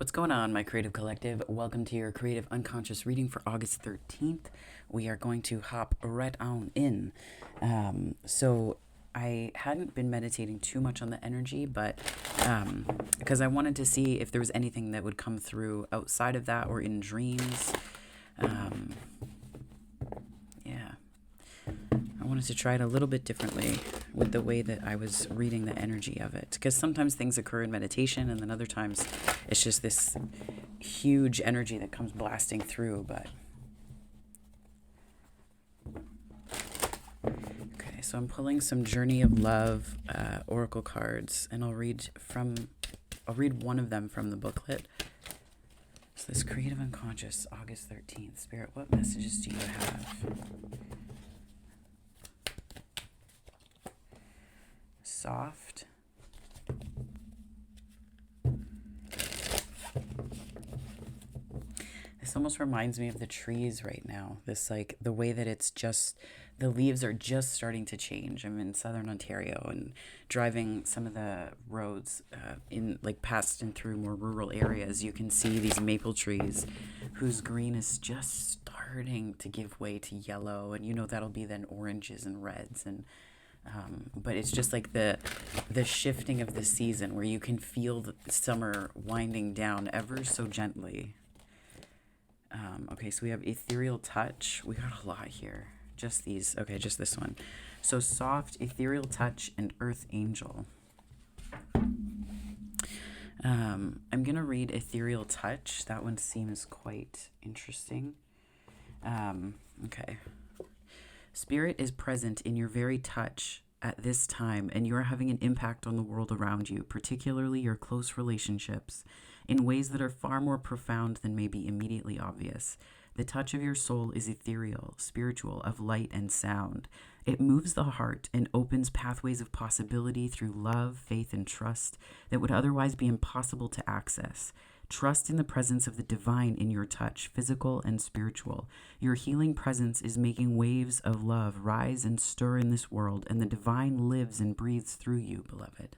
What's going on, my creative collective? Welcome to your creative unconscious reading for August 13th. We are going to hop right on in. So, I hadn't been meditating too much on the energy, but because I wanted to see if there was anything that would come through outside of that or in dreams. Um, yeah. I wanted to try it a little bit differently with the way that I was reading the energy of it. Because sometimes things occur in meditation, and then other times it's just this huge energy that comes blasting through. But okay, so I'm pulling some Journey of Love oracle cards, and I'll read one of them from the booklet. So this creative unconscious, August 13th. Spirit, what messages do you have? Soft. This almost reminds me of the trees right now. This, like, the way that it's just, the leaves are just starting to change. I'm in southern Ontario and driving some of the roads in, like, past and through more rural areas. You can see these maple trees whose green is just starting to give way to yellow. And that'll be then oranges and reds. And but it's just like the shifting of the season where you can feel the summer winding down ever so gently. Okay, so we have ethereal touch. We got a lot here. Just these. Okay, just this one. So soft, ethereal touch, and earth angel. I'm going to read ethereal touch. That one seems quite interesting. Okay. Spirit is present in your very touch at this time, and you are having an impact on the world around you, particularly your close relationships, in ways that are far more profound than may be immediately obvious. The touch of your soul is ethereal, spiritual, of light and sound. It moves the heart and opens pathways of possibility through love, faith, and trust that would otherwise be impossible to access. Trust in the presence of the divine in your touch, physical and spiritual. Your healing presence is making waves of love rise and stir in this world, and the divine lives and breathes through you, beloved.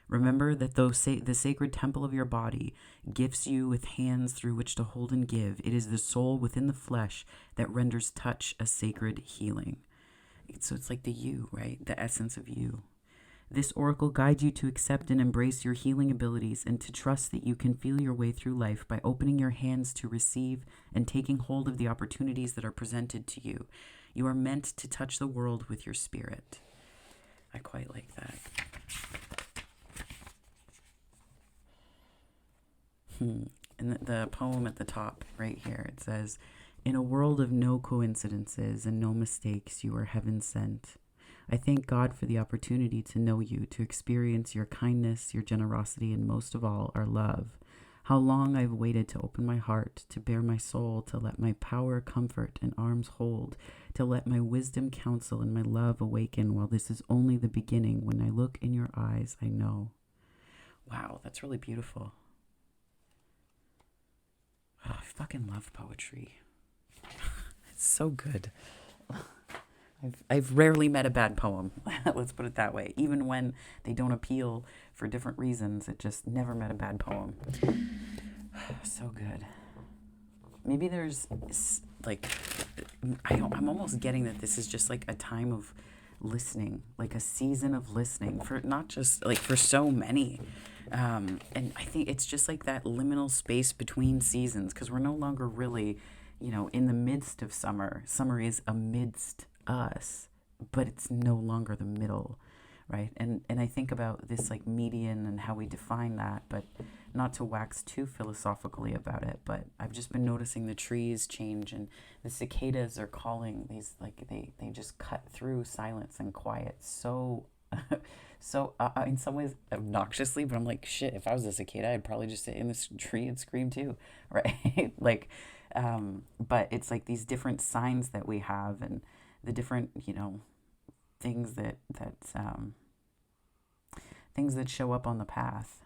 Remember that though the sacred temple of your body gifts you with hands through which to hold and give, it is the soul within the flesh that renders touch a sacred healing. So it's like the you, right? The essence of you. This oracle guides you to accept and embrace your healing abilities and to trust that you can feel your way through life by opening your hands to receive and taking hold of the opportunities that are presented to you. You are meant to touch the world with your spirit. I quite like that. And the poem at the top right here, it says, "In a world of no coincidences and no mistakes, you are heaven sent. I thank God for the opportunity to know you, to experience your kindness, your generosity, and most of all, our love. How long I've waited to open my heart, to bare my soul, to let my power comfort and arms hold, to let my wisdom counsel and my love awaken, while this is only the beginning. When I look in your eyes, I know." Wow, that's really beautiful. Oh, I fucking love poetry. It's so good. I've rarely met a bad poem. Let's put it that way. Even when they don't appeal for different reasons, it just never met a bad poem. So good. Maybe there's like, I'm almost getting that this is just like a time of listening, like a season of listening for not just like for so many. And I think it's just like that liminal space between seasons, because we're no longer really, in the midst of summer. Summer is amidst us, but it's no longer the middle, right? And I think about this like median and how we define that, but not to wax too philosophically about it, but I've just been noticing the trees change, and the cicadas are calling. These, like, they just cut through silence and quiet so so in some ways obnoxiously, but I'm like, shit, if I was a cicada, I'd probably just sit in this tree and scream too, right? Like, but it's like these different signs that we have, and the different, things things that show up on the path.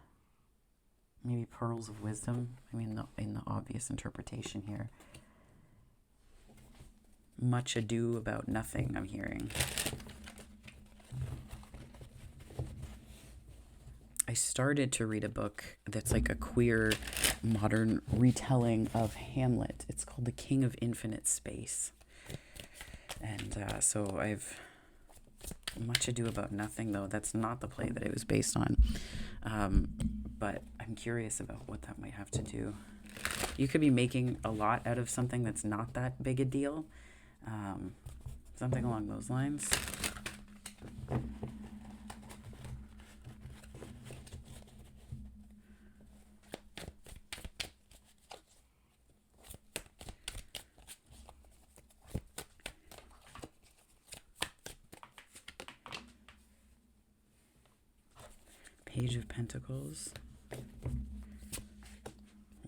Maybe pearls of wisdom. I mean, in the obvious interpretation here. Much ado about nothing, I'm hearing. I I started to read a book that's like a queer modern retelling of Hamlet. It's called The King of Infinite Space. And so I've Much Ado About Nothing, though. That's not the play that it was based on. But I'm curious about what that might have to do. You could be making a lot out of something that's not that big a deal. Something along those lines. Page of Pentacles.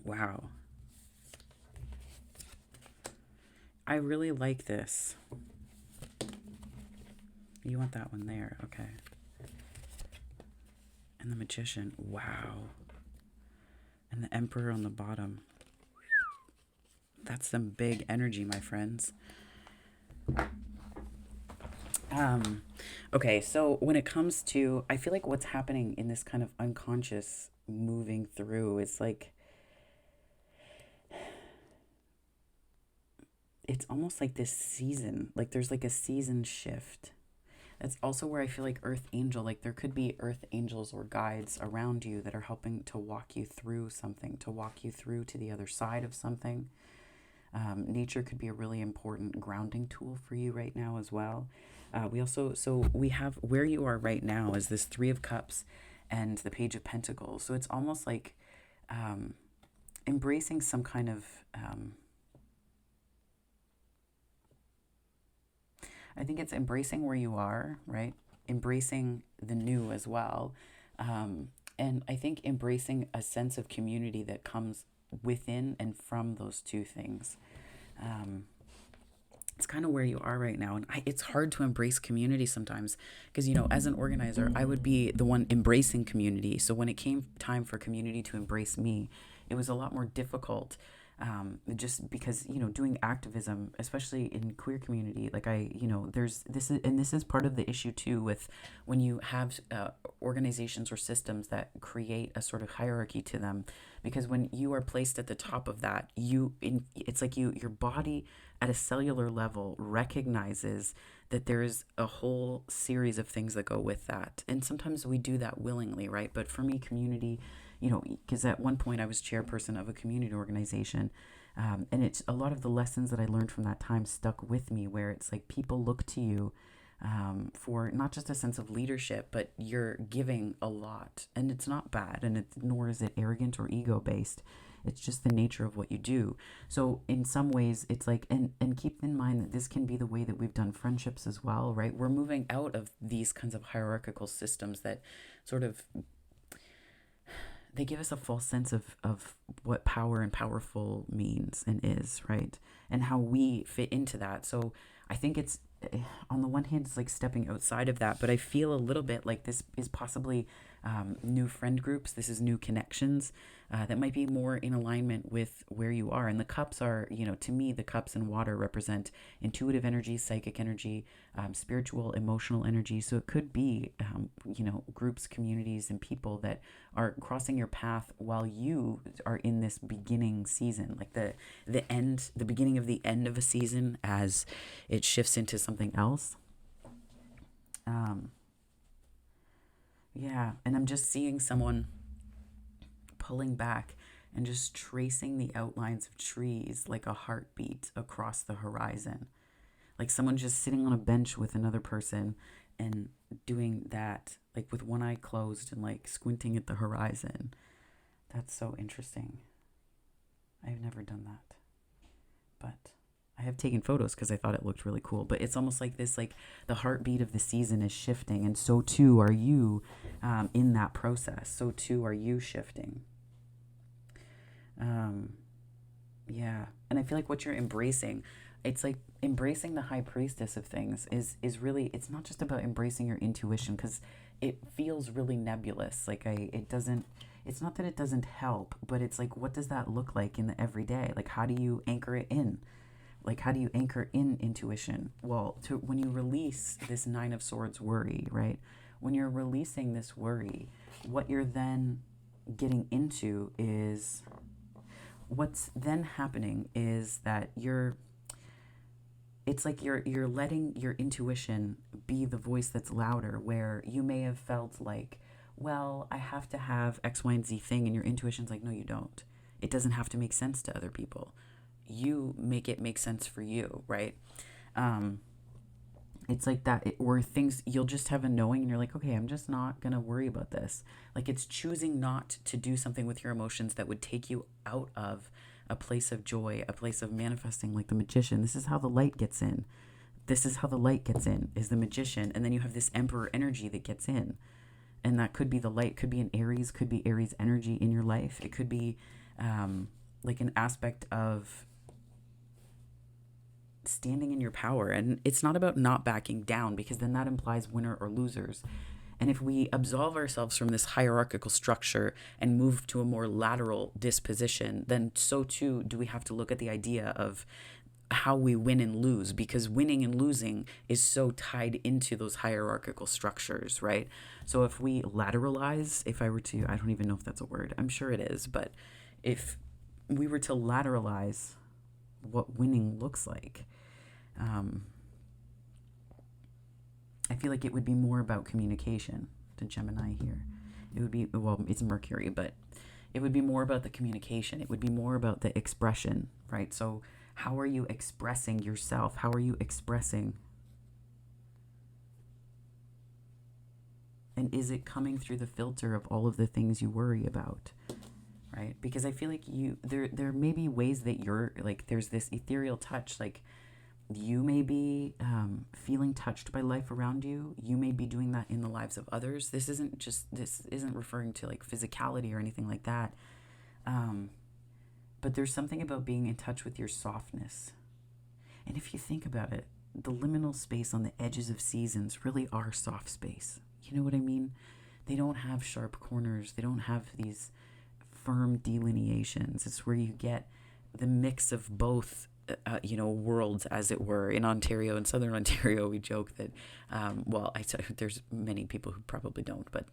Wow. I really like this. You want that one there. Okay. And the Magician. Wow. And the Emperor on the bottom. That's some big energy, my friends. Okay, so when it comes to, I feel like what's happening in this kind of unconscious moving through is like, it's almost like this season, like there's like a season shift. That's also where I feel like Earth Angel, like there could be Earth Angels or guides around you that are helping to walk you through something, to walk you through to the other side of something. Nature could be a really important grounding tool for you right now as well. We have where you are right now is this Three of Cups and the Page of Pentacles. So it's almost like embracing some kind of, I think it's embracing where you are, right? Embracing the new as well. And I think embracing a sense of community that comes within and from those two things. It's kind of where you are right now. And it's hard to embrace community sometimes because, as an organizer, I would be the one embracing community. So when it came time for community to embrace me, it was a lot more difficult. Just because, doing activism, especially in queer community, like this is part of the issue too with when you have organizations or systems that create a sort of hierarchy to them, because when you are placed at the top of that, it's like your body at a cellular level recognizes that there is a whole series of things that go with that. And sometimes we do that willingly, right? But for me, community, because at one point I was chairperson of a community organization, and it's a lot of the lessons that I learned from that time stuck with me, where it's like people look to you for not just a sense of leadership, but you're giving a lot, and it's not bad, and nor is it arrogant or ego based. It's just the nature of what you do. So in some ways, it's like, and keep in mind that this can be the way that we've done friendships as well, right? We're moving out of these kinds of hierarchical systems that sort of, they give us a false sense of what power and powerful means and is, right? And how we fit into that. So I think it's, on the one hand, it's like stepping outside of that, but I feel a little bit like this is possibly new friend groups. This is new connections that might be more in alignment with where you are. And the cups are, to me, the cups and water represent intuitive energy, psychic energy, spiritual, emotional energy. So it could be, groups, communities, and people that are crossing your path while you are in this beginning season, like the beginning of the end of a season as it shifts into something else. Yeah, and I'm just seeing someone pulling back and just tracing the outlines of trees like a heartbeat across the horizon. Like someone just sitting on a bench with another person and doing that, like with one eye closed and like squinting at the horizon. That's so interesting. I've never done that. But I have taken photos because I thought it looked really cool. But it's almost like this, like the heartbeat of the season is shifting, and so too are you in that process. So too are you shifting. Yeah, and I feel like what you're embracing, it's like embracing the high priestess of things is really, it's not just about embracing your intuition, because it feels really nebulous. Like it's not that it doesn't help, but it's like, what does that look like in the everyday? Like, how do you anchor it in? Like, how do you anchor in intuition? Well, when you release this Nine of Swords worry, right? when you're releasing this worry, what you're then getting into is, what's then happening is that it's like you're letting your intuition be the voice that's louder, where you may have felt like, well, I have to have X, Y, and Z thing, and your intuition's like, no, you don't. It doesn't have to make sense to other people. You make it make sense for you, right? It's like that, or things, you'll just have a knowing and you're like, okay, I'm just not going to worry about this. Like, it's choosing not to do something with your emotions that would take you out of a place of joy, a place of manifesting, like the magician. This is how the light gets in. This is how the light gets in, is the magician. And then you have this emperor energy that gets in. And that could be the light, could be an Aries, could be Aries energy in your life. It could be like an aspect of standing in your power. And it's not about not backing down, because then that implies winner or losers. And if we absolve ourselves from this hierarchical structure and move to a more lateral disposition, then so too do we have to look at the idea of how we win and lose, because winning and losing is so tied into those hierarchical structures, right? So if we lateralize, if I were to, I don't even know if that's a word, I'm sure it is, but if we were to lateralize what winning looks like, I feel like it would be more about communication. To Gemini here, it would be, well, it's Mercury, but it would be more about the communication. It would be more about the expression, right? So how are you expressing yourself? How are you expressing? And is it coming through the filter of all of the things you worry about, right? Because I feel like there may be ways that you're like, there's this ethereal touch, like you may be feeling touched by life around you. You may be doing that in the lives of others. This isn't referring to like physicality or anything like that. But there's something about being in touch with your softness. And if you think about it, the liminal space on the edges of seasons really are soft space. You know what I mean? They don't have sharp corners. They don't have these firm delineations. It's where you get the mix of both, worlds, as it were. In Ontario, in Southern Ontario, we joke that, there's many people who probably don't, but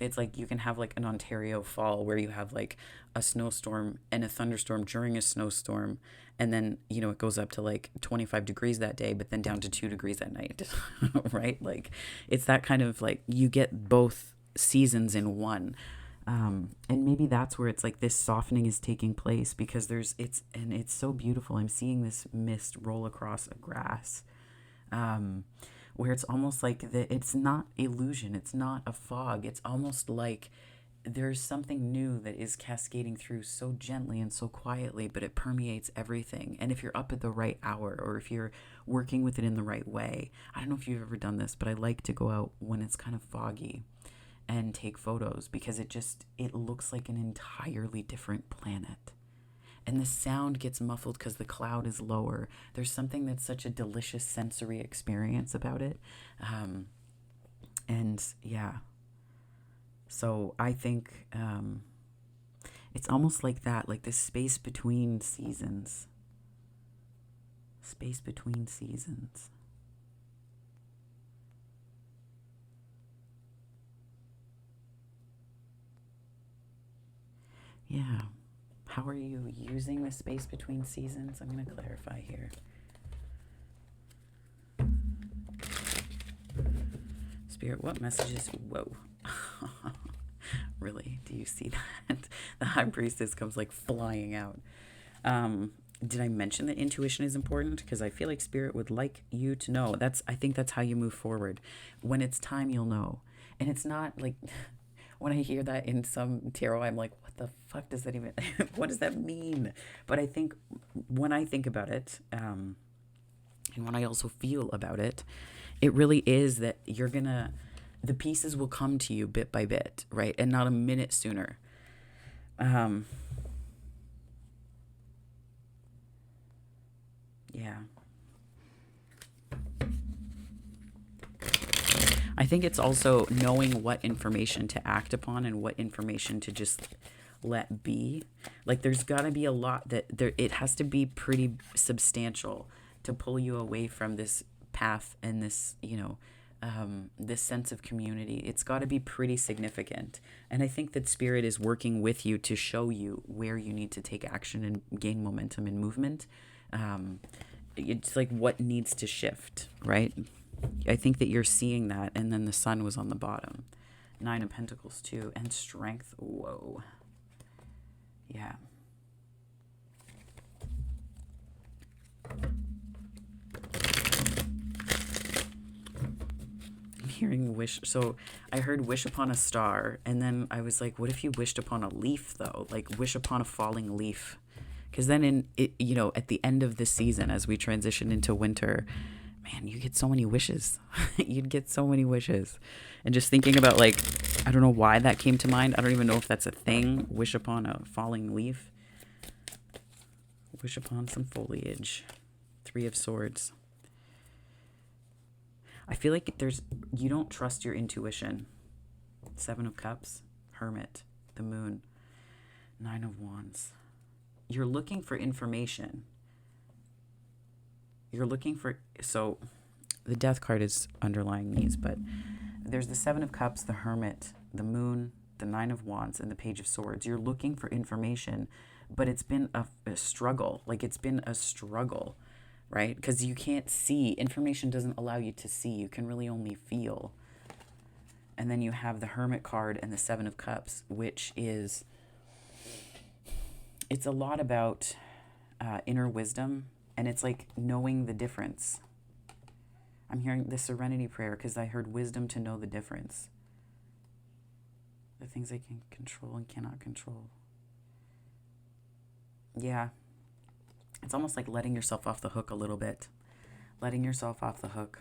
it's like you can have like an Ontario fall where you have like a snowstorm and a thunderstorm during a snowstorm. And then, it goes up to like 25 degrees that day, but then down to 2 degrees at night, right? Like it's that kind of like, you get both seasons in one. And maybe that's where it's like this softening is taking place, because it's so beautiful. I'm seeing this mist roll across a grass, where it's almost like it's not illusion. It's not a fog. It's almost like there's something new that is cascading through so gently and so quietly, but it permeates everything. And if you're up at the right hour, or if you're working with it in the right way, I don't know if you've ever done this, but I like to go out when it's kind of foggy and take photos, because it looks like an entirely different planet. And the sound gets muffled because the cloud is lower. There's something that's such a delicious sensory experience about it. And yeah. So I think it's almost like that, like this space between seasons. Space between seasons. Yeah. How are you using the space between seasons? I'm going to clarify here. Spirit, what messages? Whoa. Really? Do you see that? The High Priestess comes like flying out. Did I mention that intuition is important? Because I feel like Spirit would like you to know. I think that's how you move forward. When it's time, you'll know. And it's not like... When I hear that in some tarot, I'm like, what the fuck does that even, what does that mean? But I think when I think about it, and when I also feel about it, it really is that the pieces will come to you bit by bit, right? And not a minute sooner. Yeah. I think it's also knowing what information to act upon and what information to just let be. Like there's got to be a lot it has to be pretty substantial to pull you away from this path and this, this sense of community. It's got to be pretty significant. And I think that spirit is working with you to show you where you need to take action and gain momentum and movement. It's like what needs to shift, right? I think that you're seeing that. And then the sun was on the bottom. 9 of Pentacles too. And strength. Whoa. Yeah. Hearing wish. So I heard wish upon a star, and then I was like, what if you wished upon a leaf though? Like wish upon a falling leaf. Because then in it, at the end of the season, as we transition into winter, man, you get so many wishes. You'd get so many wishes. And just thinking about, like, I don't know why that came to mind. I don't even know if that's a thing. Wish upon a falling leaf. Wish upon some foliage. 3 of Swords. I feel like you don't trust your intuition. 7 of Cups, Hermit, the Moon, 9 of Wands. You're looking for information. So the Death card is underlying these, but there's the 7 of Cups, the Hermit, the Moon, the 9 of Wands, and the Page of Swords. You're looking for information, but it's been a struggle. Like, it's been a struggle. Right? Because you can't see. Information doesn't allow you to see. You can really only feel. And then you have the Hermit card and the 7 of Cups, which is, it's a lot about inner wisdom. And it's like knowing the difference. I'm hearing the Serenity Prayer because I heard wisdom to know the difference. The things I can control and cannot control. Yeah. It's almost like letting yourself off the hook a little bit. Letting yourself off the hook.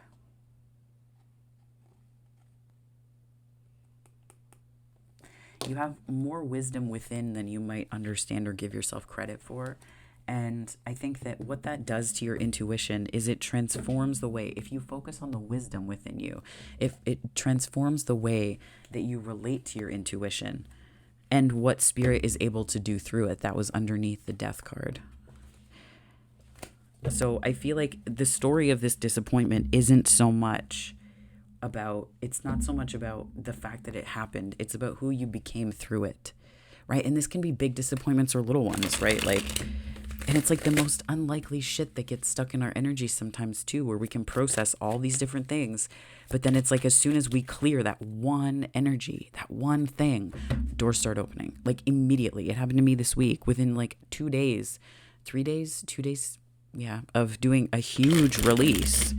You have more wisdom within than you might understand or give yourself credit for. And I think that what that does to your intuition is it transforms the way, if you focus on the wisdom within you, if it transforms the way that you relate to your intuition and what spirit is able to do through it. That was underneath the Death card. So I feel like the story of this disappointment isn't so much about, it's not so much about the fact that it happened. It's about who you became through it, right? And this can be big disappointments or little ones, right? Like, and it's like the most unlikely shit that gets stuck in our energy sometimes too, where we can process all these different things. But then it's like, as soon as we clear that one energy, that one thing, doors start opening. Like immediately. It happened to me this week within like 2 days, 2 days, yeah, of doing a huge release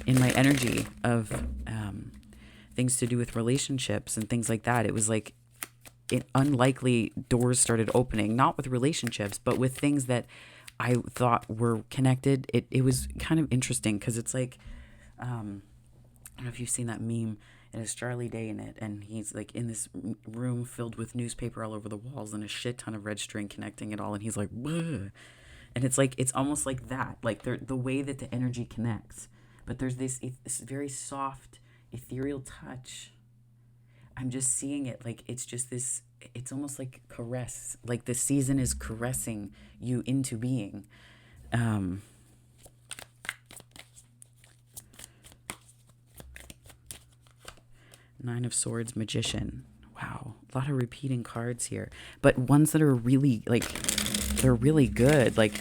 in my energy of things to do with relationships and things like that. It was like unlikely doors started opening, not with relationships, but with things that I thought were connected. It was kind of interesting because it's like, I don't know if you've seen that meme. It has Charlie Day in it, and he's like in this room filled with newspaper all over the walls and a shit ton of red string connecting it all, and he's like, bleh. And it's like, it's almost like that, like the way that the energy connects. But there's this very soft, ethereal touch. I'm just seeing it like it's just this, it's almost like caress. Like the season is caressing you into being. 9 of Swords, Magician. Wow, a lot of repeating cards here. But ones that are really, like, they're really good. Like,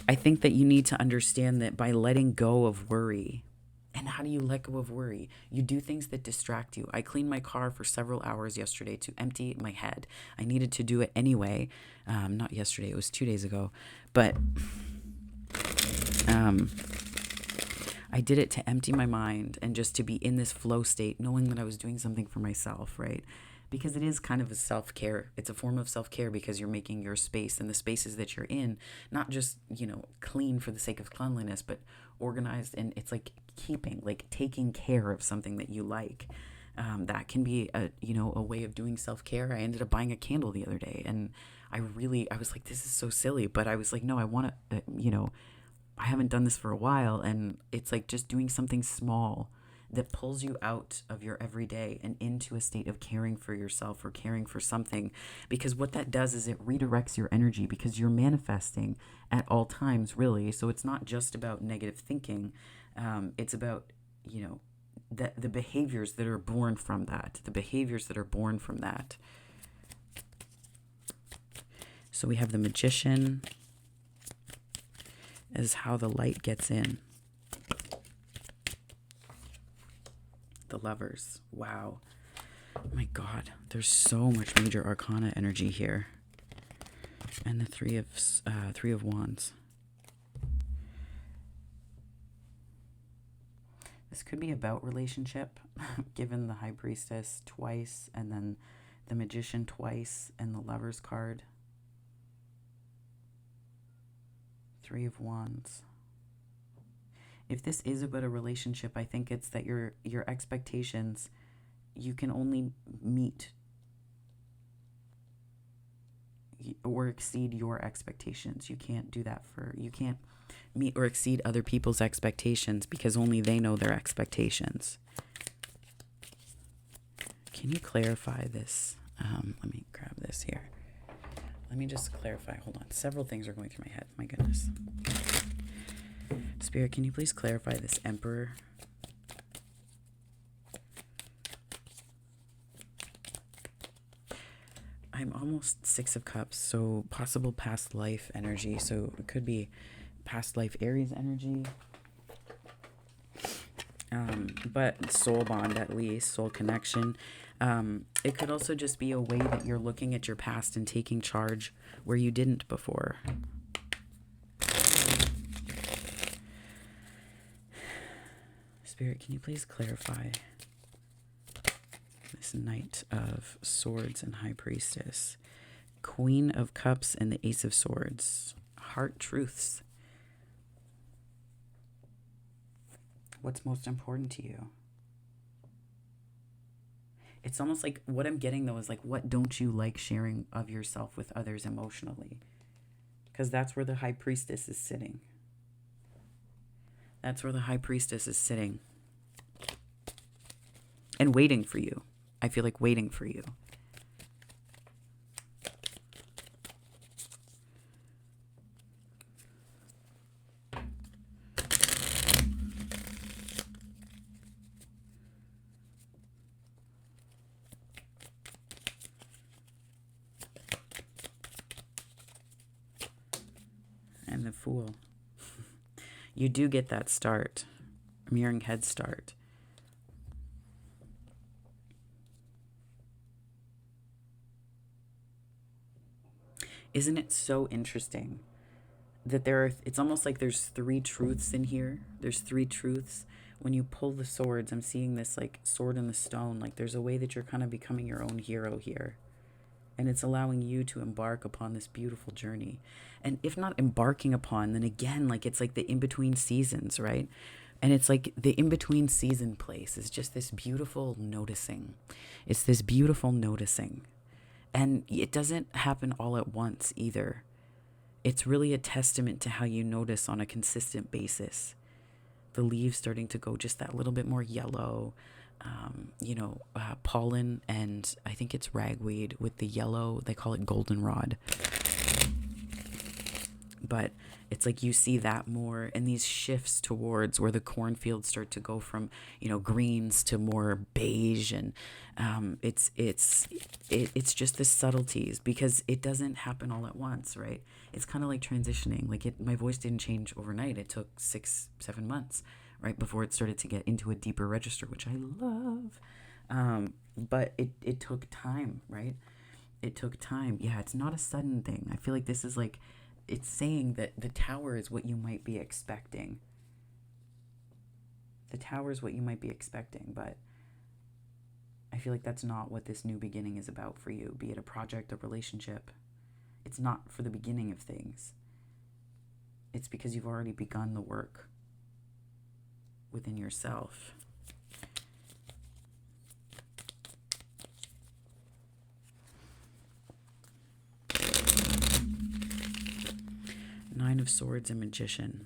I think that you need to understand that by letting go of worry. And how do you let go of worry? You do things that distract you. I cleaned my car for several hours yesterday to empty my head. I needed to do it anyway. Not yesterday, it was 2 days ago. But I did it to empty my mind and just to be in this flow state, knowing that I was doing something for myself, right? Because it is kind of a self-care. It's a form of self-care because you're making your space and the spaces that you're in, not just, clean for the sake of cleanliness, but organized. And it's like taking care of something that you like. That can be a way of doing self-care. I ended up buying a candle the other day, and I was like, this is so silly, but I was like, no, I want to, I haven't done this for a while. And it's like just doing something small that pulls you out of your everyday and into a state of caring for yourself or caring for something. Because what that does is it redirects your energy, because you're manifesting at all times, really. So it's not just about negative thinking. It's about, the behaviors that are born from that, So we have the Magician as how the light gets in. The Lovers. Wow. My God, there's so much major arcana energy here. And the Three of Wands. This could be about relationship, given the High Priestess twice, and then the Magician twice, and the Lovers card. Three of Wands. If this is about a relationship, I think it's that your expectations, you can only meet or exceed your expectations. You can't do that you can't meet or exceed other people's expectations because only they know their expectations. Can you clarify this? Let me grab this here. Let me just clarify. Hold on. Several things are going through my head. My goodness. Spirit, can you please clarify this Emperor? I'm almost Six of Cups, so possible past life energy. So it could be past life Aries energy. But soul bond, at least, soul connection. It could also just be a way that you're looking at your past and taking charge where you didn't before. Spirit, can you please clarify this Knight of Swords and High Priestess, Queen of Cups and the Ace of Swords? Heart truths. What's most important to you? It's almost like what I'm getting, though, is like, what don't you like sharing of yourself with others emotionally? Because that's where the High Priestess is sitting. That's where the High Priestess is sitting. And waiting for you. I feel like waiting for you. And the Fool. You do get that start. Mirroring head start. Isn't it so interesting that it's almost like there's three truths in here. There's three truths. When you pull the swords, I'm seeing this like sword in the stone. Like there's a way that you're kind of becoming your own hero here. And it's allowing you to embark upon this beautiful journey. And if not embarking upon, then again, like it's like the in-between seasons, right? And it's like the in-between season place is just this beautiful noticing. It's this beautiful noticing. And it doesn't happen all at once either. It's really a testament to how you notice on a consistent basis. The leaves starting to go just that little bit more yellow. Pollen, and I think it's ragweed with the yellow. They call it goldenrod. But it's like you see that more, and these shifts towards where the cornfields start to go from, greens to more beige, and it's just the subtleties, because it doesn't happen all at once, right? It's kind of like transitioning. Like my voice didn't change overnight. It took 6-7 months, right, before it started to get into a deeper register, which I love. But it took time, right? It took time. Yeah, it's not a sudden thing. I feel like this is like, it's saying that the Tower is what you might be expecting. The Tower is what you might be expecting, but I feel like that's not what this new beginning is about for you, be it a project or relationship. It's not for the beginning of things. It's because you've already begun the work within yourself. Nine of Swords and Magician.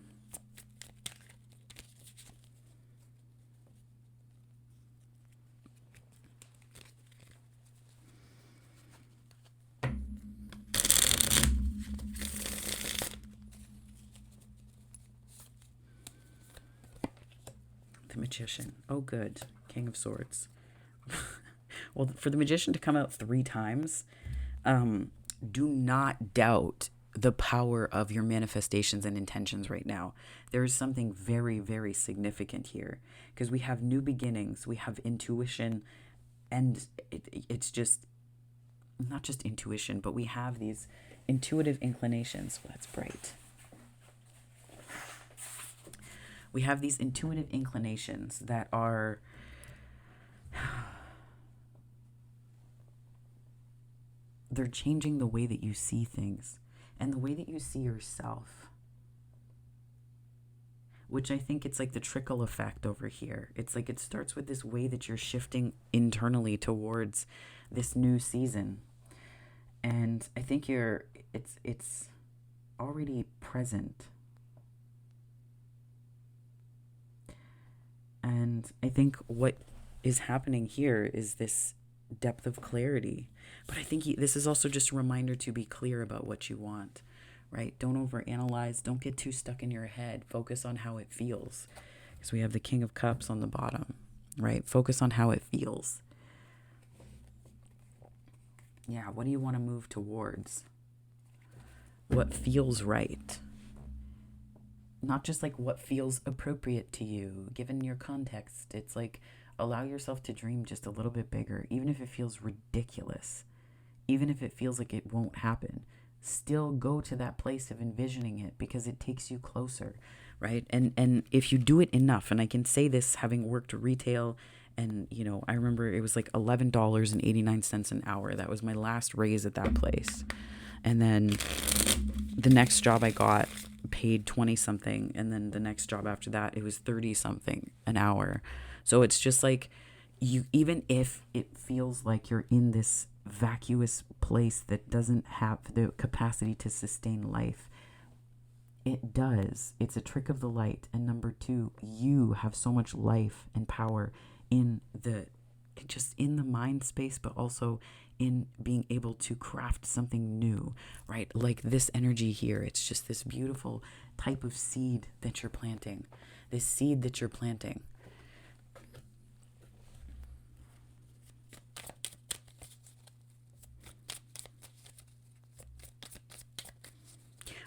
The Magician. Oh, good. King of Swords. Well, for the Magician to come out 3 times, do not doubt the power of your manifestations and intentions right now. There is something very, very significant here because we have new beginnings, we have intuition, and it's just not just intuition, but we have these intuitive inclinations. Well, that's bright. We have these intuitive inclinations that are they're changing the way that you see things and the way that you see yourself, which I think it's like the trickle effect over here. It's like it starts with this way that you're shifting internally towards this new season. And I think it's already present. And I think what is happening here is this depth of clarity. But I think this is also just a reminder to be clear about what you want, right? Don't overanalyze. Don't get too stuck in your head. Focus on how it feels. Because we have the King of Cups on the bottom, right? Focus on how it feels. Yeah, what do you want to move towards? What feels right? Not just like what feels appropriate to you, given your context. It's like allow yourself to dream just a little bit bigger, even if it feels ridiculous, even if it feels like it won't happen. Still go to that place of envisioning it because it takes you closer, right? And if you do it enough, and I can say this having worked retail, and you know, I remember it was like $11.89 an hour. That was my last raise at that place. And then the next job I got paid 20 something, and then the next job after that it was 30 something an hour. So it's just like you, even if it feels like you're in this vacuous place that doesn't have the capacity to sustain life, it does. It's a trick of the light. And number 2, you have so much life and power in the mind space, but also in being able to craft something new, right? Like this energy here, it's just this beautiful type of seed that you're planting. This seed that you're planting.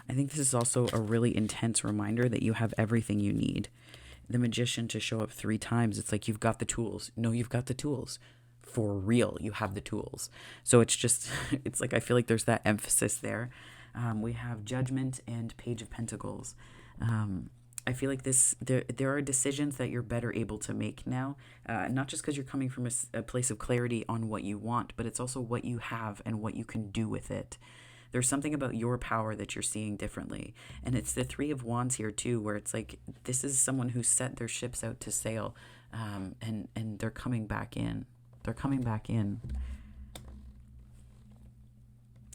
I think this is also a really intense reminder that you have everything you need. The Magician to show up 3 times, it's like you've got the tools. No, you've got the tools. For real, you have the tools. So it's just, it's like I feel like there's that emphasis there. We have Judgment and Page of Pentacles. I feel like there are decisions that you're better able to make now, not just because you're coming from a place of clarity on what you want, but it's also what you have and what you can do with it. There's something about your power that you're seeing differently. And it's the 3 of Wands here too, where it's like this is someone who set their ships out to sail, and they're coming back in. They're coming back in.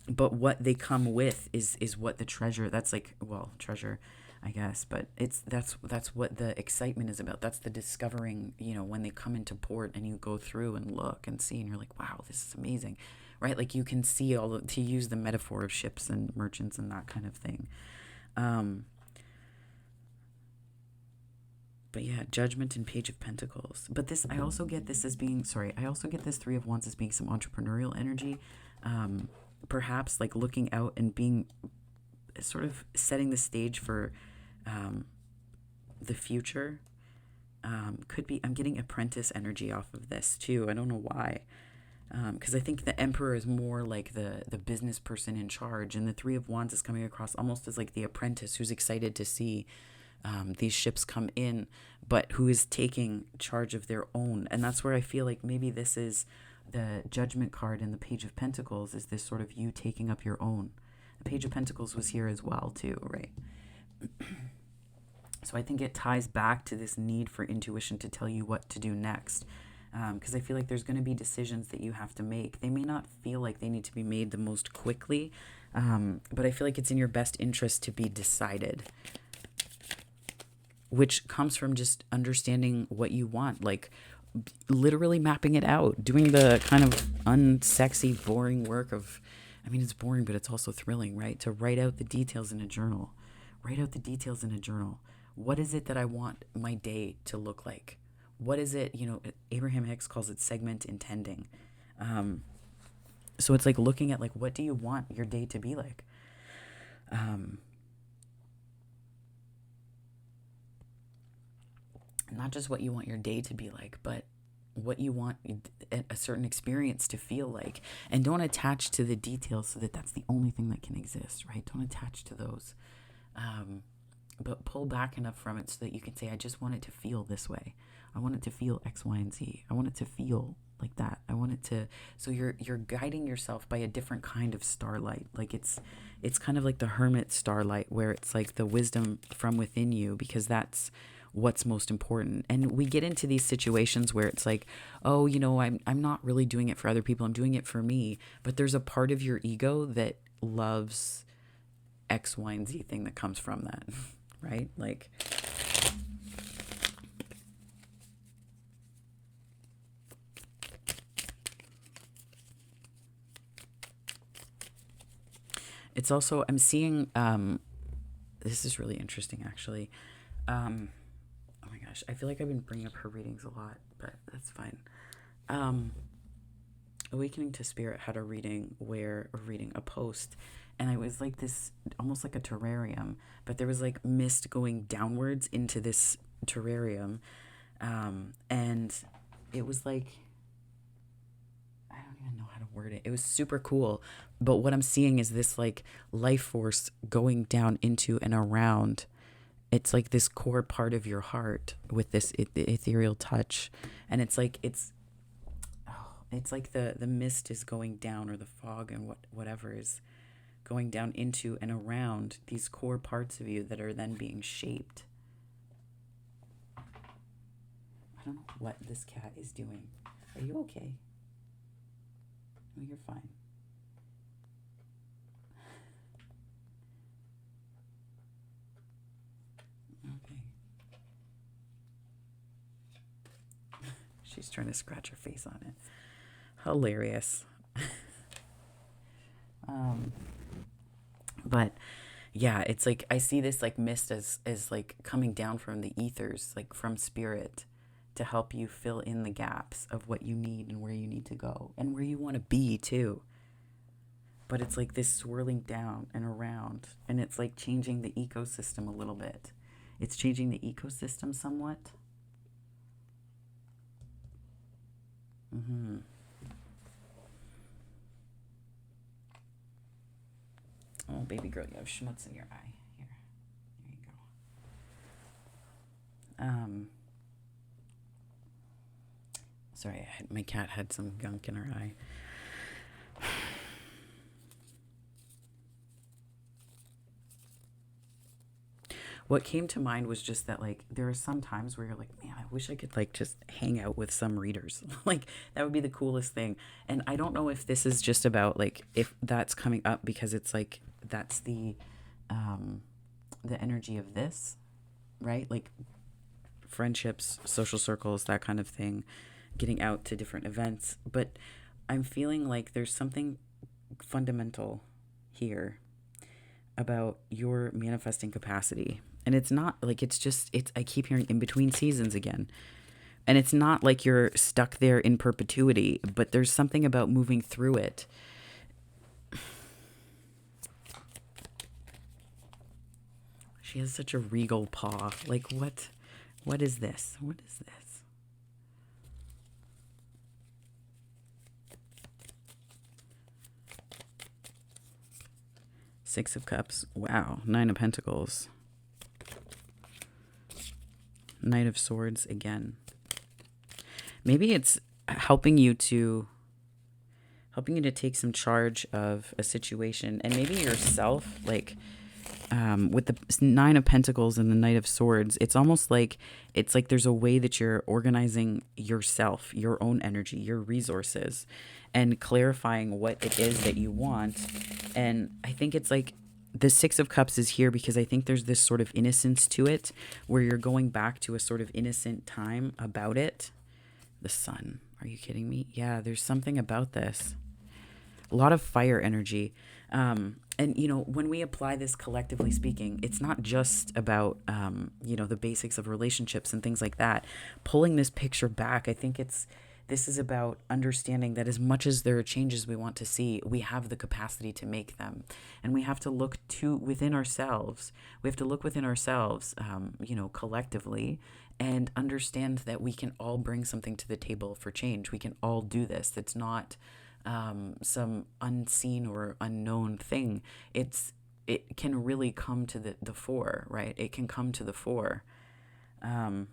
But what they come with is what the treasure, that's like, well, treasure, I guess, but that's what the excitement is about. That's the discovering, you know, when they come into port and you go through and look and see and you're like, wow, this is amazing, right? Like you can see to use the metaphor of ships and merchants and that kind of thing. But yeah, Judgment and Page of Pentacles. But this, I also get this as being, I also get this 3 of Wands as being some entrepreneurial energy. Perhaps like looking out and being sort of setting the stage for the future. Could be, I'm getting apprentice energy off of this too. I don't know why. Because I think the Emperor is more like the business person in charge. And the 3 of Wands is coming across almost as like the apprentice who's excited to see these ships come in, but who is taking charge of their own. And that's where I feel like maybe this is the Judgment card in the Page of Pentacles, is this sort of you taking up your own. The Page of Pentacles was here as well too, right? So I think it ties back to this need for intuition to tell you what to do next. Because I feel like there's going to be decisions that you have to make. They may not feel like they need to be made the most quickly, but I feel like it's in your best interest to be decided, which comes from just understanding what you want, like literally mapping it out, doing the kind of unsexy, boring work of, I mean, it's boring, but it's also thrilling, right? To write out the details in a journal. Write out the details in a journal. What is it that I want my day to look like? what is it, Abraham Hicks calls it segment intending. So it's like looking at like, what do you want your day to be like? Not just what you want your day to be like, but what you want a certain experience to feel like. And don't attach to the details so that that's the only thing that can exist, right? Don't attach to those. But pull back enough from it so that you can say, I just want it to feel this way. I want it to feel X, Y, and Z. I want it to feel like that. I want it to. So you're guiding yourself by a different kind of starlight. Like it's kind of like the hermit starlight, where it's like the wisdom from within you, because that's what's most important. And we get into these situations where it's like, oh, I'm not really doing it for other people. I'm doing it for me. But there's a part of your ego that loves X, Y, and Z thing that comes from that, right? Like, it's also, I'm seeing, this is really interesting actually. Oh my gosh, I feel like I've been bringing up her readings a lot, but that's fine. Awakening to Spirit had a reading a post, and I was like this, almost like a terrarium, but there was like mist going downwards into this terrarium, and it was like, I don't even know how to word it. It was super cool, but what I'm seeing is this like life force going down into and around. It's like this core part of your heart with this ethereal touch, and it's like it's like the mist is going down, or the fog, and whatever is going down into and around these core parts of you that are then being shaped. I don't know what this cat is doing. Are you okay? No, you're fine. Okay. She's trying to scratch her face on it. Hilarious. But yeah, it's like I see this like mist as like coming down from the ethers, like from spirit, to help you fill in the gaps of what you need and where you need to go and where you want to be too. But it's like this swirling down and around, and it's like changing the ecosystem a little bit. It's changing the ecosystem somewhat. Oh, baby girl, you have schmutz in your eye. Here, there you go. Sorry, my cat had some gunk in her eye. What came to mind was just that, like, there are some times where you're like, man, I wish I could, like, just hang out with some readers. Like, that would be the coolest thing. And I don't know if this is just about, like, if that's coming up because it's, like, that's the energy of this, right? Like, friendships, social circles, that kind of thing, getting out to different events. But I'm feeling like there's something fundamental here about your manifesting capacity. And it's not like I keep hearing in between seasons again. And it's not like you're stuck there in perpetuity, but there's something about moving through it. She has such a regal paw. Like, what is this? What is this? Six of Cups. Wow. Nine of Pentacles. Knight of Swords again. Maybe it's helping you to take some charge of a situation, and maybe yourself, like with the Nine of Pentacles and the Knight of Swords, it's almost like there's a way that you're organizing yourself, your own energy, your resources, and clarifying what it is that you want. And I think it's like the Six of Cups is here because I think there's this sort of innocence to it, where you're going back to a sort of innocent time about it. The Sun. Are you kidding me? Yeah, there's something about this. A lot of fire energy. And And, you know, when we apply this collectively speaking, it's not just about, you know, the basics of relationships and things like that. Pulling this picture back, I think this is about understanding that as much as there are changes we want to see, we have the capacity to make them. And we have to look within ourselves. We have to look within ourselves, you know, collectively, and understand that we can all bring something to the table for change. We can all do this. It's not some unseen or unknown thing. It can really come to the fore, right? It can come to the fore. And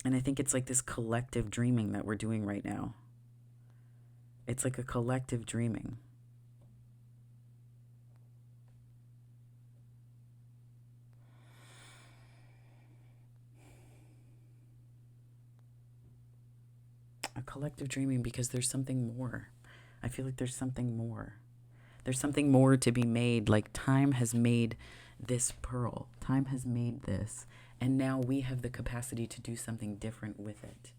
I think it's like this collective dreaming that we're doing right now. It's like a collective dreaming. A collective dreaming because there's something more. I feel like there's something more. There's something more to be made. Like time has made this pearl. Time has made this. And now we have the capacity to do something different with it.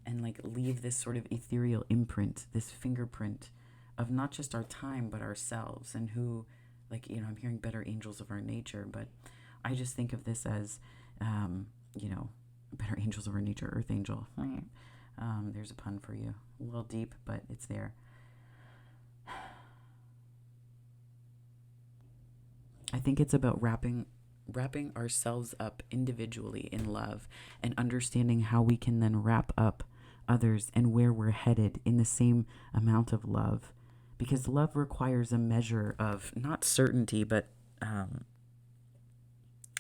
And like leave this sort of ethereal imprint, this fingerprint of not just our time, but ourselves and who, like, you know, I'm hearing better angels of our nature, but I just think of this as, you know, better angels of our nature, earth angel. There's a pun for you. A little deep, but it's there. I think it's about wrapping ourselves up individually in love and understanding how we can then wrap up others and where we're headed in the same amount of love. Because love requires a measure of not certainty, but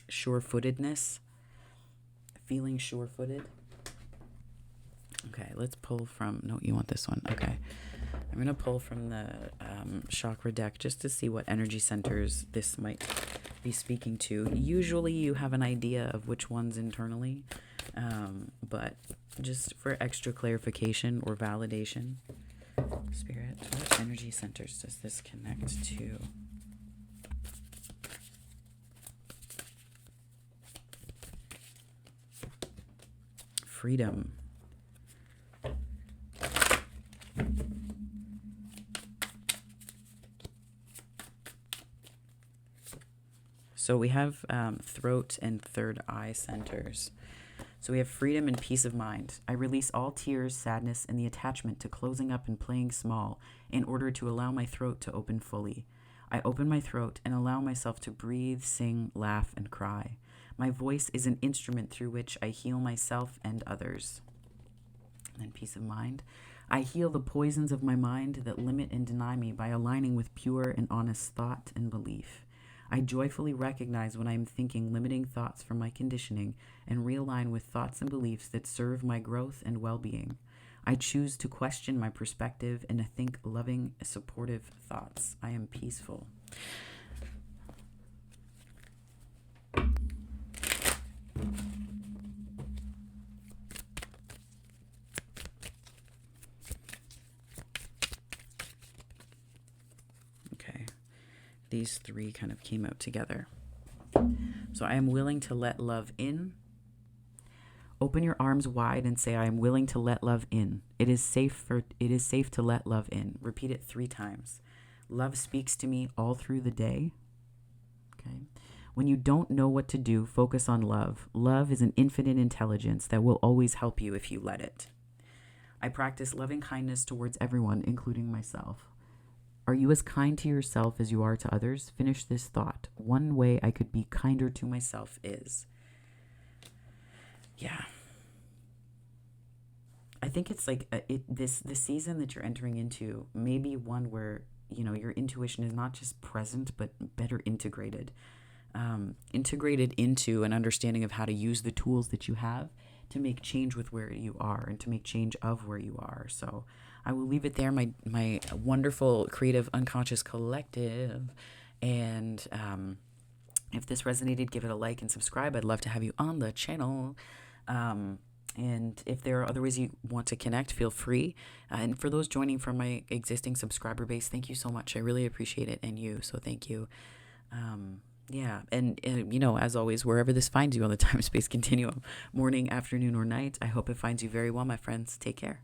sure-footedness, feeling sure-footed. Okay, let's pull from, no, you want this one. Okay. I'm going to pull from the chakra deck just to see what energy centers this might be speaking to. Usually you have an idea of which ones internally, but just for extra clarification or validation, Spirit, what energy centers does this connect to? Freedom. So we have throat and third eye centers. So we have freedom and peace of mind. I release all tears, sadness, and the attachment to closing up and playing small in order to allow my throat to open fully. I open my throat and allow myself to breathe, sing, laugh, and cry. My voice is an instrument through which I heal myself and others. And then peace of mind. I heal the poisons of my mind that limit and deny me by aligning with pure and honest thought and belief. I joyfully recognize when I am thinking limiting thoughts from my conditioning and realign with thoughts and beliefs that serve my growth and well-being. I choose to question my perspective and to think loving, supportive thoughts. I am peaceful. Okay. These three kind of came out together. So I am willing to let love in. Open your arms wide and say, I am willing to let love in. It is safe to let love in. Repeat it 3 times. Love speaks to me all through the day. Okay. When you don't know what to do, focus on love. Love is an infinite intelligence that will always help you if you let it. I practice loving kindness towards everyone, including myself. Are you as kind to yourself as you are to others? Finish this thought. One way I could be kinder to myself is. Yeah. I think it's like this season that you're entering into may be one where, you know, your intuition is not just present, but better integrated. Integrated into an understanding of how to use the tools that you have to make change with where you are and to make change of where you are. So I will leave it there, my wonderful creative unconscious collective. And if this resonated, give it a like and subscribe. I'd love to have you on the channel. And if there are other ways you want to connect, feel free. And for those joining from my existing subscriber base, thank you so much. I really appreciate it. And you, so thank you. Yeah. And, you know, as always, wherever this finds you on the time-space continuum, morning, afternoon, or night, I hope it finds you very well, my friends. Take care.